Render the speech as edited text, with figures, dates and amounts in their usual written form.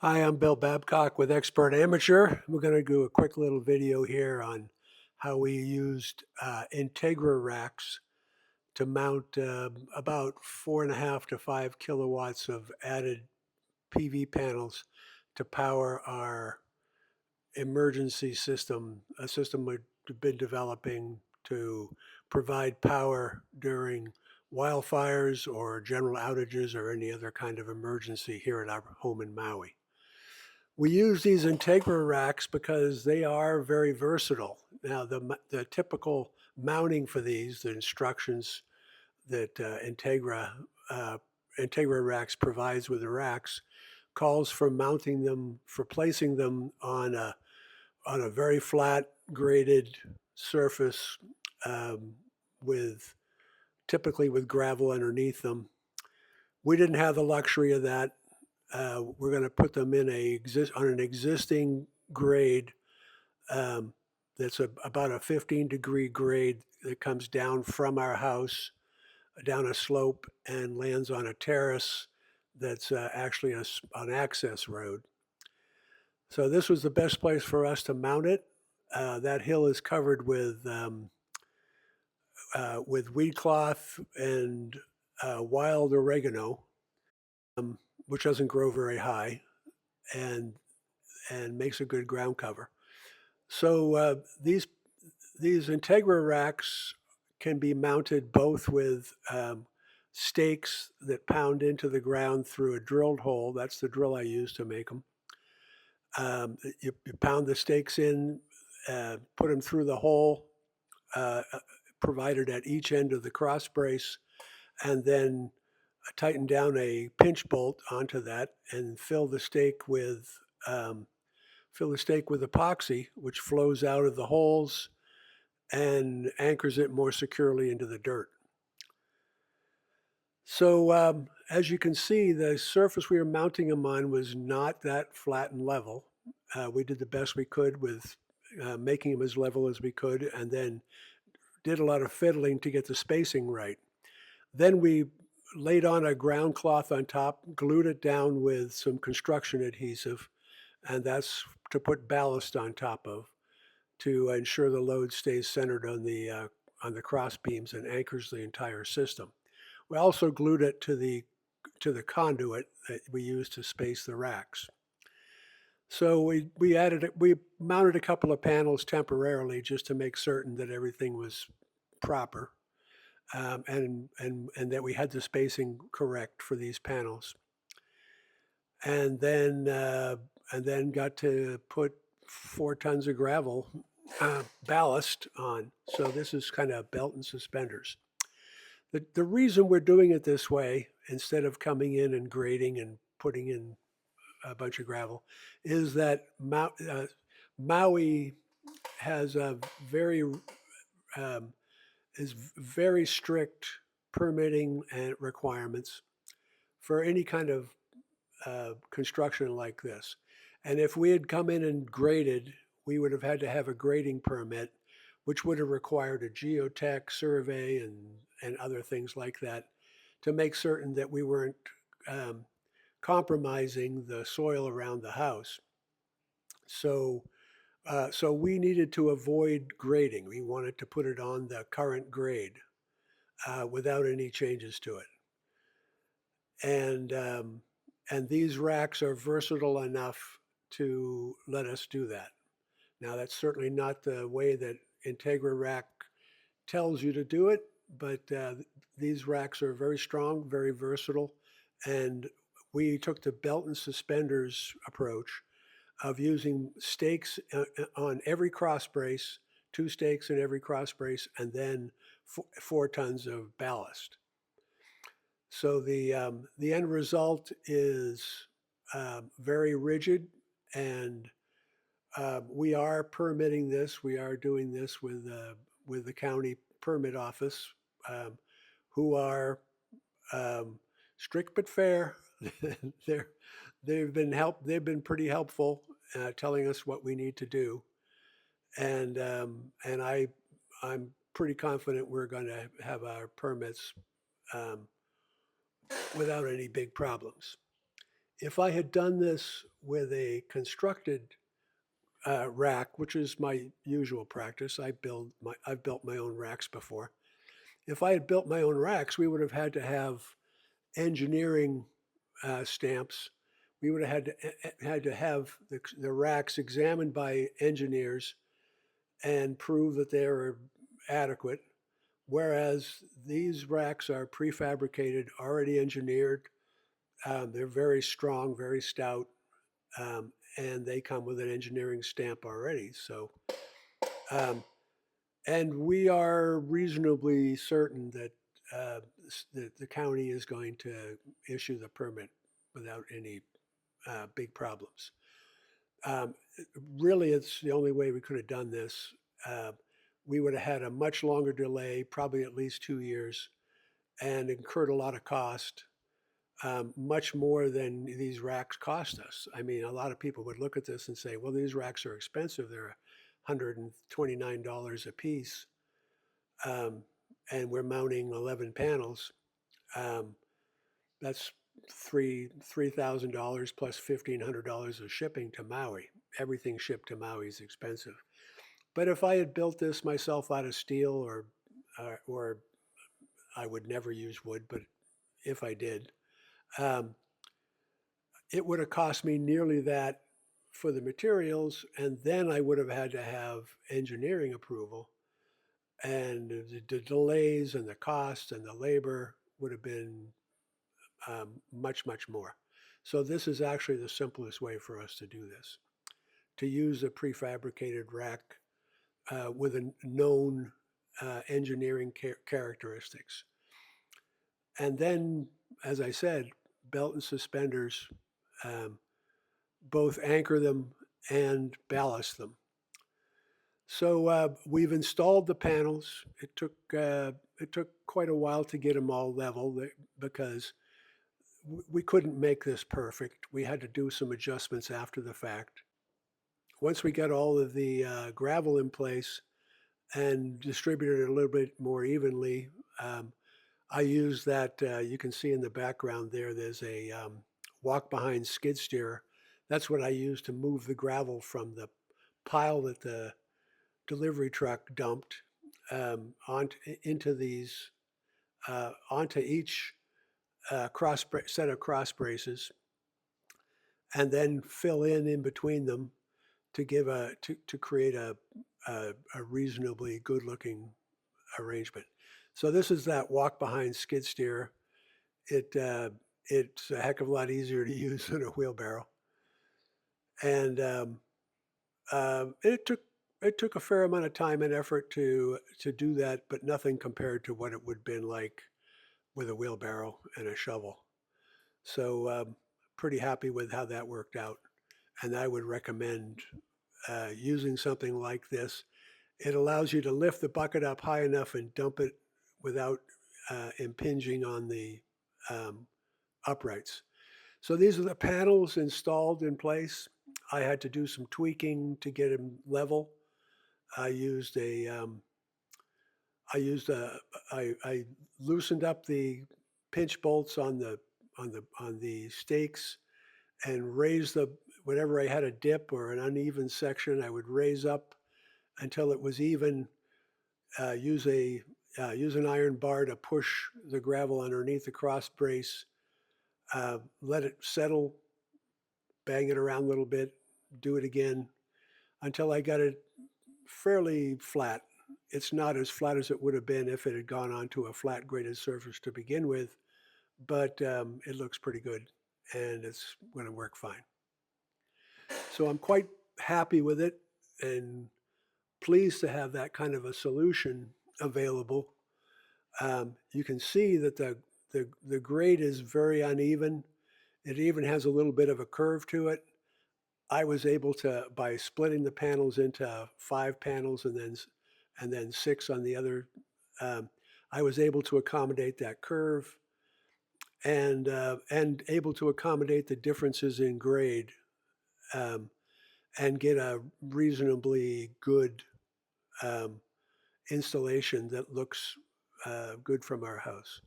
Hi, I'm Bill Babcock with Expert Amateur. We're going to do a quick little video here on how we used IntegraRacks to mount about 4.5 to 5 kilowatts of added PV panels to power our emergency system, a system we've been developing to provide power during wildfires or general outages or any other kind of emergency here at our home in Maui. We use these IntegraRacks because they are very versatile. Now, the typical mounting for these, the instructions that uh, IntegraRacks provides with the racks, calls for mounting them, for placing them on a very flat, graded surface um, with typically with gravel underneath them. We didn't have the luxury of that. We're going to put them in on an existing grade um, that's about a 15-degree grade that comes down from our house down a slope and lands on a terrace that's actually an access road. So this was the best place for us to mount it. That hill is covered with weed cloth and wild oregano, um, which doesn't grow very high and makes a good ground cover. So these IntegraRacks can be mounted both with stakes that pound into the ground through a drilled hole. That's the drill I use to make them. You pound the stakes in, put them through the hole provided at each end of the cross brace, and then tighten down a pinch bolt onto that and fill the stake with epoxy, which flows out of the holes and anchors it more securely into the dirt. So as you can see, the surface we were mounting them on was not that flat and level. We did the best we could with making them as level as we could, and then did a lot of fiddling to get the spacing right. Then we laid on a ground cloth on top, glued it down with some construction adhesive, and that's to put ballast on top of to ensure the load stays centered on the cross beams and anchors the entire system. We also glued it to the conduit that we use to space the racks. So we mounted a couple of panels temporarily just to make certain that everything was proper, and that we had the spacing correct for these panels. And then got to put 4 tons of gravel ballast on. So this is kind of belt and suspenders. The reason we're doing it this way, instead of coming in and grading and putting in a bunch of gravel, is that Maui has a um, very strict permitting and requirements for any kind of construction like this. And if we had come in and graded, we would have had to have a grading permit, which would have required a geotech survey and other things like that to make certain that we weren't um, compromising the soil around the house. So, so we needed to avoid grading. We wanted to put it on the current grade without any changes to it. And and these racks are versatile enough to let us do that. Now, that's certainly not the way that IntegraRack tells you to do it, but these racks are very strong, very versatile, and we took the belt and suspenders approach of using stakes on every cross brace, 2 stakes in every cross brace, and then 4 tons of ballast. So the end result is very rigid, and we are permitting this. We are doing this with the county permit office, um, who are um, strict but fair. They're, they've been pretty helpful, telling us what we need to do, and I'm pretty confident we're going to have our permits um, without any big problems. If I had done this with a constructed rack, which is my usual practice, I've built my own racks before. If I had built my own racks, we would have had to have engineering stamps. We would have had to have the racks examined by engineers and prove that they are adequate. Whereas these racks are prefabricated, already engineered. They're very strong, very stout, and they come with an engineering stamp already. So, um, and we are reasonably certain that the county is going to issue the permit without any big problems. Um, Really, it's the only way we could have done this. Uh, we would have had a much longer delay, probably at least 2 years, and incurred a lot of cost, much more than these racks cost us. I mean, a lot of people would look at this and say, well, these racks are expensive. They're $129 a piece, um, and we're mounting 11 panels. Um, that's $3,000 plus $1,500 of shipping to Maui. Everything shipped to Maui is expensive. But if I had built this myself out of steel, or I would never use wood, but if I did, um, it would have cost me nearly that for the materials, and then I would have had to have engineering approval, and the delays and the cost and the labor would have been much, much more. So this is actually the simplest way for us to do this, to use a prefabricated rack with a known engineering characteristics. And then, as I said, belt and suspenders, um, both anchor them and ballast them. So we've installed the panels. It took quite a while to get them all level because we couldn't make this perfect. We had to do some adjustments after the fact. Once we got all of the gravel in place and distributed it a little bit more evenly, I used that. You can see in the background there, there's a walk behind skid steer. That's what I used to move the gravel from the pile that the delivery truck dumped into these, onto each set of cross braces, and then fill in between them to give to create a reasonably good looking arrangement. So this is that walk behind skid steer. It it's a heck of a lot easier to use than a wheelbarrow, and it took a fair amount of time and effort to do that, but nothing compared to what it would have been like with a wheelbarrow and a shovel. So pretty happy with how that worked out, and I would recommend using something like this. It allows you to lift the bucket up high enough and dump it without impinging on the um, uprights. So these are the panels installed in place. I had to do some tweaking to get them level. I used a, I used a, I loosened up the pinch bolts on the stakes and raised whenever I had a dip or an uneven section, I would raise up until it was even. Use use an iron bar to push the gravel underneath the cross brace. Let it settle, bang it around a little bit, do it again until I got it fairly flat. It's not as flat as it would have been if it had gone onto a flat graded surface to begin with, but it looks pretty good and it's going to work fine. So I'm quite happy with it and pleased to have that kind of a solution available. You can see that the grade is very uneven. It even has a little bit of a curve to it. I was able to, by splitting the panels into 5 panels and then 6 on the other, I was able to accommodate that curve and able to accommodate the differences in grade, um, and get a reasonably good um, installation that looks good from our house.